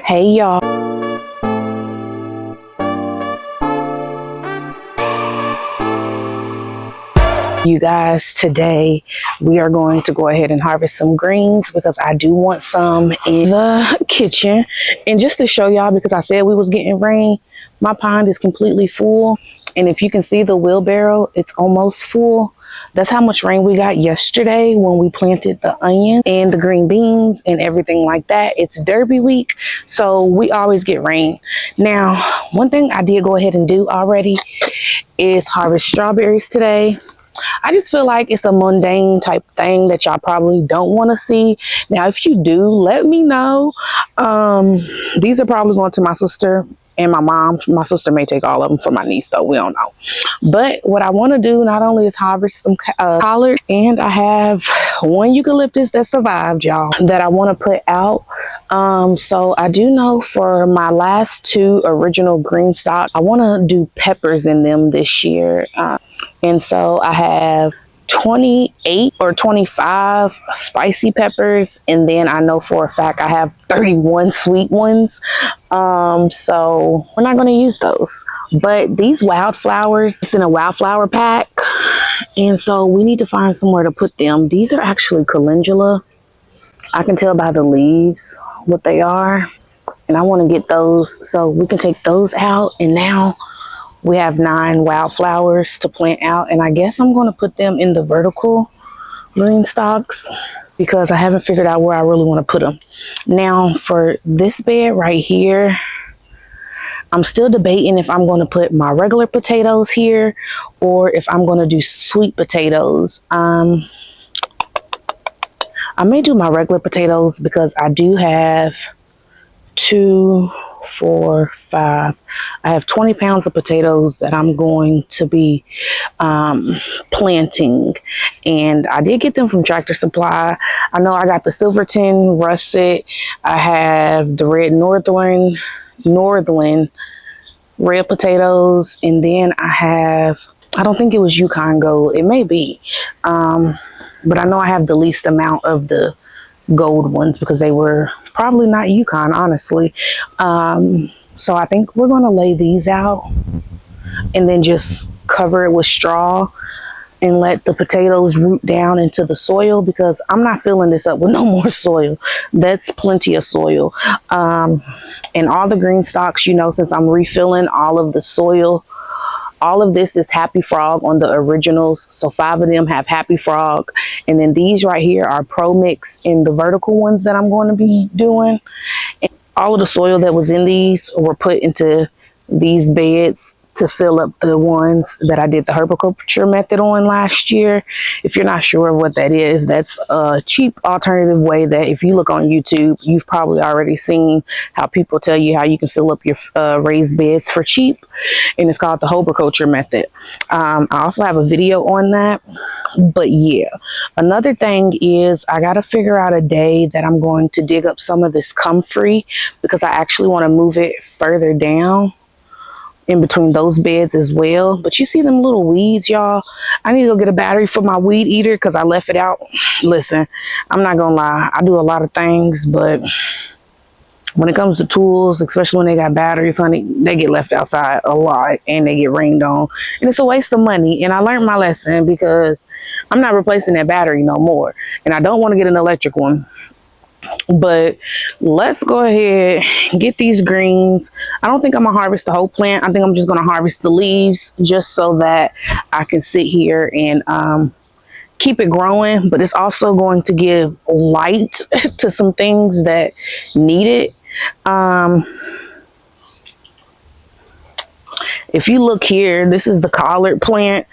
Hey y'all. You guys, today we are going to go ahead and harvest some greens because I do want some in the kitchen. And just to show y'all, because I said we was getting rain, my pond is completely full. And if you can see the wheelbarrow, it's almost full. That's how much rain we got yesterday when we planted the onion and the green beans and everything like that. It's Derby week, so we always get rain. Now, one thing I did go ahead and do already is harvest strawberries today. I just feel like it's a mundane type thing that y'all probably don't want to see. Now, if you do, let me know. These are probably going to my sister and my mom. My sister may take all of them for my niece, though. We don't know. But what I want to do not only is harvest some collard, and I have one eucalyptus that survived, y'all, that I want to put out. So I do know for my last two original green stock, I want to do peppers in them this year. And so I have 28 or 25 spicy peppers, and then I know for a fact I have 31 sweet ones. So we're not going to use those. But these wildflowers, it's in a wildflower pack, and so we need to find somewhere to put them. These are actually calendula. I can tell by the leaves what they are, and I want to get those so we can take those out. And now we have 9 wildflowers to plant out, and I guess I'm going to put them in the vertical green stalks because I haven't figured out where I really want to put them. Now for this bed right here, I'm still debating if I'm going to put my regular potatoes here or if I'm going to do sweet potatoes. I may do my regular potatoes because I do have 2, 4, 5. I have 20 pounds of potatoes that I'm going to be planting, and I did get them from Tractor Supply. I know I got the Silverton russet. I have the red Northland red potatoes, and then I have, I don't think it was Yukon Gold. It may be, but I know I have the least amount of the gold ones because they were probably not Yukon, honestly. So I think we're going to lay these out and then just cover it with straw and let the potatoes root down into the soil because I'm not filling this up with no more soil. That's plenty of soil. And all the green stalks, you know, since I'm refilling all of the soil, all of this is Happy Frog on the originals. So 5 of them have Happy Frog. And then these right here are Pro Mix in the vertical ones that I'm going to be doing. And all of the soil that was in these were put into these beds to fill up the ones that I did the herbiculture method on last year. If you're not sure what that is, that's a cheap alternative way that if you look on YouTube, you've probably already seen how people tell you how you can fill up your raised beds for cheap. And it's called the herbiculture method. I also have a video on that. But yeah, another thing is I got to figure out a day that I'm going to dig up some of this comfrey because I actually want to move it further down in between those beds as well. But you see them little weeds, y'all? I need to go get a battery for my weed eater because I left it out. Listen, I'm not gonna lie, I do a lot of things, but when it comes to tools, especially when they got batteries, honey, they get left outside a lot and they get rained on, and it's a waste of money. And I learned my lesson because I'm not replacing that battery no more, and I don't want to get an electric one. But let's go ahead and get these greens. I don't think I'm gonna harvest the whole plant. I think I'm just gonna harvest the leaves just so that I can sit here and keep it growing. But it's also going to give light to some things that need it. If you look here, this is the collard plant,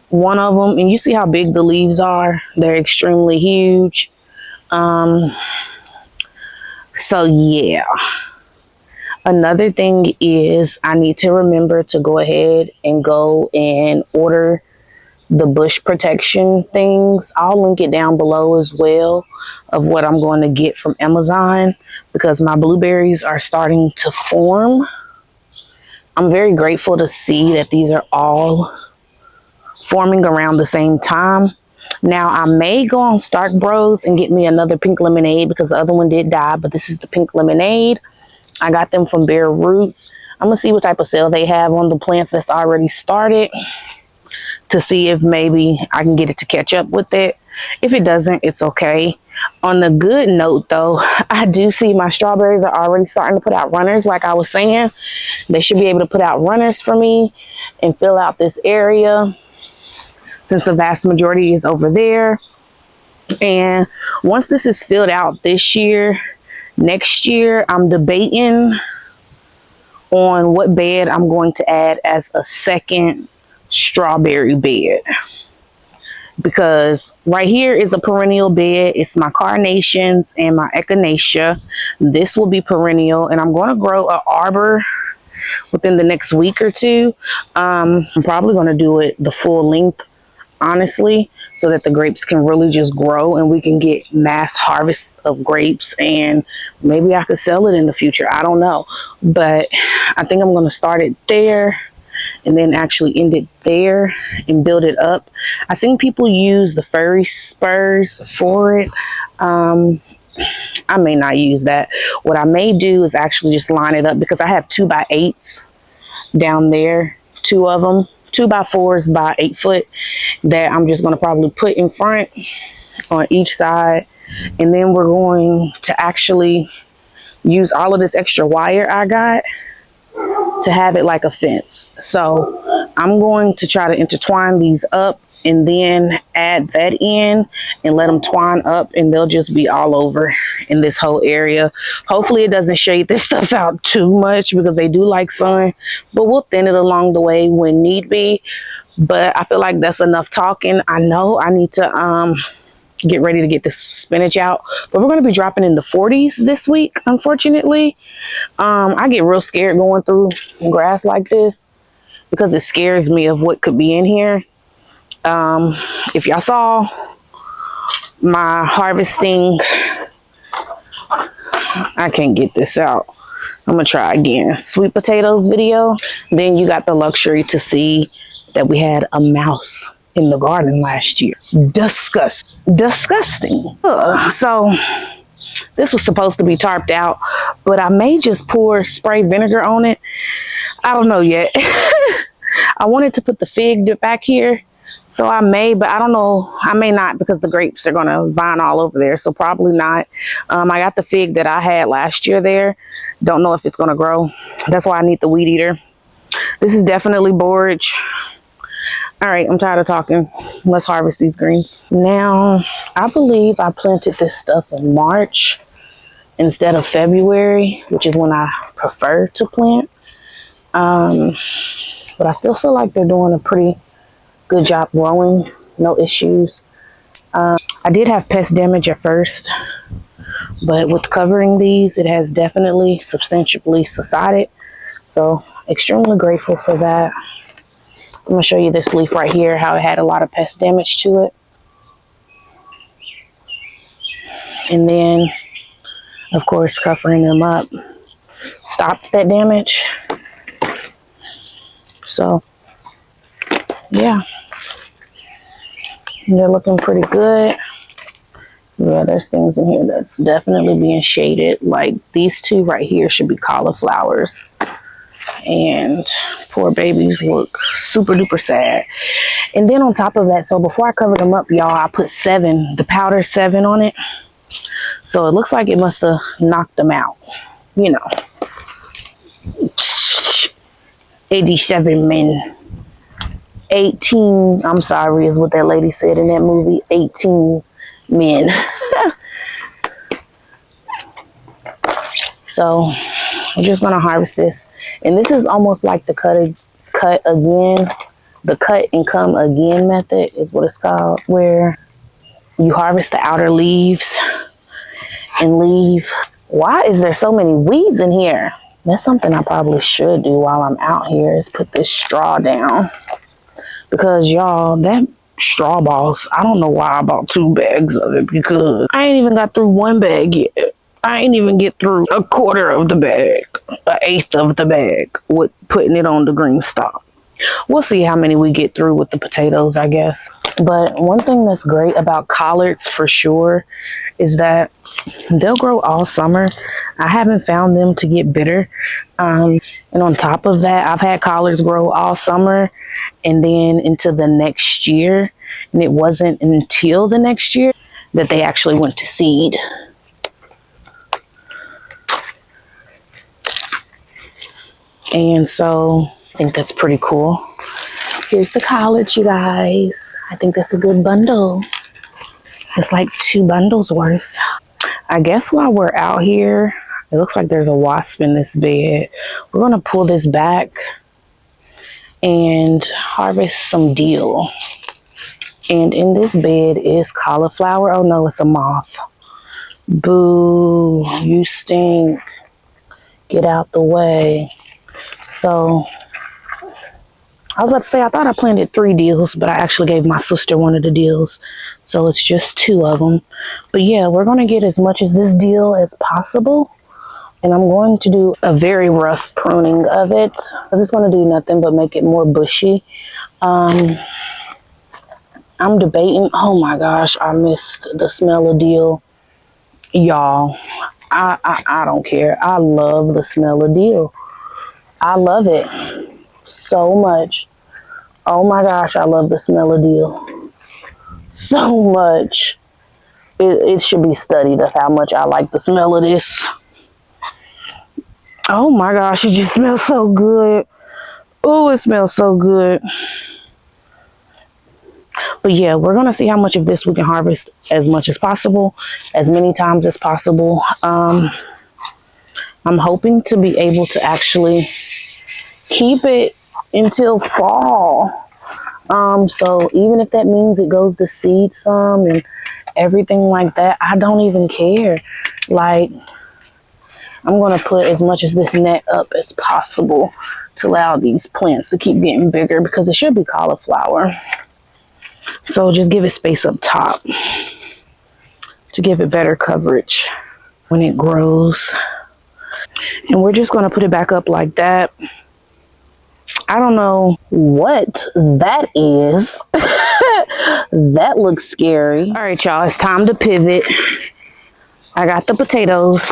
one of them, and you see how big the leaves are. They're extremely huge. So yeah, another thing is I need to remember to go ahead and go and order the bush protection things. I'll link it down below as well of what I'm going to get from Amazon because my blueberries are starting to form. I'm very grateful to see that these are all forming around the same time. Now, I may go on Stark Bros and get me another pink lemonade because the other one did die, but this is the pink lemonade. I got them from Bare Roots. I'm gonna see what type of sale they have on the plants that's already started, to see if maybe I can get it to catch up with it. If it doesn't, it's okay. On the good note though, I do see my strawberries are already starting to put out runners. Like I was saying, they should be able to put out runners for me and fill out this area, since the vast majority is over there. And once this is filled out this year, next year, I'm debating on what bed I'm going to add as a second strawberry bed. Because right here is a perennial bed. It's my carnations and my echinacea. This will be perennial, and I'm going to grow an arbor within the next week or two. I'm probably going to do it the full length, honestly, so that the grapes can really just grow and we can get mass harvest of grapes, and maybe I could sell it in the future. I don't know, but I think I'm going to start it there and then actually end it there and build it up. I've seen people use the furry spurs for it. I may not use that. What I may do is actually just line it up, because I have 2x8s down there, 2 of them, 2x4s by 8 foot, that I'm just going to probably put in front on each side. And then we're going to actually use all of this extra wire I got to have it like a fence. So I'm going to try to intertwine these up and then add that in and let them twine up, and they'll just be all over in this whole area. Hopefully it doesn't shade this stuff out too much, because they do like sun, but we'll thin it along the way when need be. But I feel like that's enough talking. I know I need to get ready to get this spinach out, but we're going to be dropping in the 40s this week, unfortunately. I get real scared going through grass like this, because it scares me of what could be in here. If y'all saw my harvesting, I can't get this out. I'm gonna try again. Sweet potatoes video. Then you got the luxury to see that we had a mouse in the garden last year. Disgusting. Ugh. So this was supposed to be tarped out, but I may just pour spray vinegar on it. I don't know yet. I wanted to put the fig back here, so I may, but I don't know. I may not, because the grapes are going to vine all over there, so probably not. I got the fig that I had last year there. Don't know if it's going to grow. That's why I need the weed eater. This is definitely borage. All right, I'm tired of talking. Let's harvest these greens. Now, I believe I planted this stuff in March instead of February, which is when I prefer to plant. But I still feel like they're doing a pretty good job growing. No issues. I did have pest damage at first, but with covering these, it has definitely substantially subsided. So extremely grateful for that. I'm going to show you this leaf right here, how it had a lot of pest damage to it. And then, of course, covering them up stopped that damage. So, yeah. They're looking pretty good. Yeah, there's things in here that's definitely being shaded. Like these two right here should be cauliflowers. And poor babies look super duper sad. And then on top of that, so before I covered them up, y'all, I put 7, the powder 7 on it. So it looks like it must have knocked them out, you know. 87 men. 18, I'm sorry, is what that lady said in that movie. 18 men. So I'm just gonna harvest this, and this is almost like the cut again, the cut and come again method is what it's called, where you harvest the outer leaves and leave. Why is there so many weeds in here? That's something I probably should do while I'm out here, is put this straw down, because y'all, that straw balls, I don't know why I bought 2 bags of it, because I ain't even got through 1 bag yet. I ain't even get through 1/4 of the bag, 1/8 of the bag with putting it on the green stalk. We'll see how many we get through with the potatoes, I guess. But one thing that's great about collards for sure is that they'll grow all summer. I haven't found them to get bitter. And on top of that, I've had collards grow all summer and then into the next year. And it wasn't until the next year that they actually went to seed. And so I think that's pretty cool. Here's the collards, you guys. I think that's a good bundle. It's like 2 bundles worth. I guess while we're out here, it looks like there's a wasp in this bed. We're going to pull this back and harvest some dill. And in this bed is cauliflower. Oh no, it's a moth. Boo, you stink. Get out the way. So I was about to say, I thought I planted 3 dills, but I actually gave my sister one of the dills. So it's just 2 of them. But yeah, we're going to get as much as this dill as possible. And I'm going to do a very rough pruning of it. Because it's going to do nothing but make it more bushy. I'm debating. Oh my gosh, I missed the smell of dill. Y'all, I don't care. I love the smell of dill. I love it so much. Oh my gosh, I love the smell of dill so much. It should be studied of how much I like the smell of this. Oh my gosh, it just smells so good. Oh, it smells so good. But yeah, we're going to see how much of this we can harvest as much as possible, as many times as possible. I'm hoping to be able to actually keep it until fall. So even if that means it goes to seed some and everything like that, I don't even care. Like, I'm going to put as much as this net up as possible to allow these plants to keep getting bigger, because it should be cauliflower. So just give it space up top to give it better coverage when it grows. And we're just going to put it back up like that. I don't know what that is. That looks scary. All right, y'all, it's time to pivot. I got the potatoes.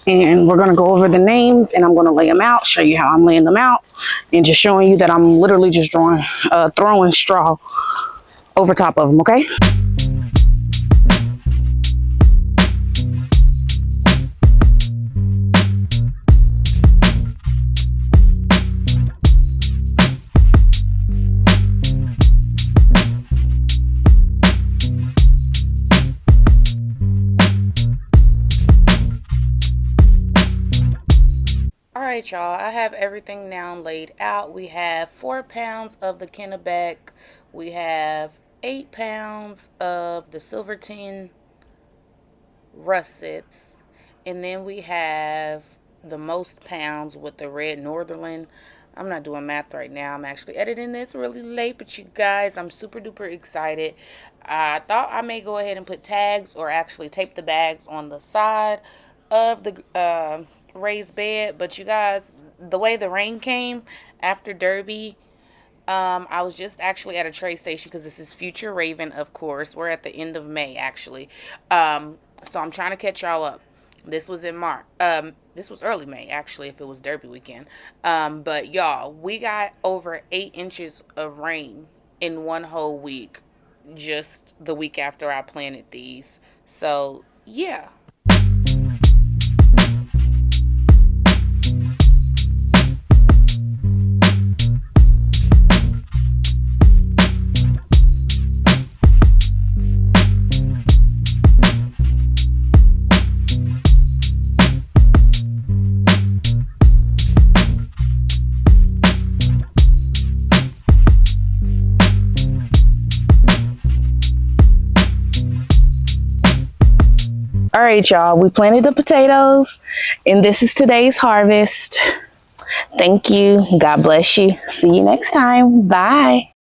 And we're going to go over the names, and I'm going to lay them out, show you how I'm laying them out, and just showing you that I'm literally just throwing straw over top of them, okay? Alright, y'all, I have everything now laid out. We have 4 pounds of the Kennebec. We have 8 pounds of the Silverton russets. And then we have the most pounds with the red Northern. I'm not doing math right now. I'm actually editing this really late, but you guys, I'm super duper excited. I thought I may go ahead and put tags or actually tape the bags on the side of the raised bed, but you guys, the way the rain came after Derby, I was just actually at a trade station, because this is Future Raven, of course. We're at the end of May, actually. So I'm trying to catch y'all up. This was in March. This was early May, actually, if it was Derby weekend. But y'all, we got over 8 inches of rain in one whole week, just the week after I planted these. So yeah. All right, y'all, we planted the potatoes, and this is today's harvest. Thank you. God bless you. See you next time. Bye.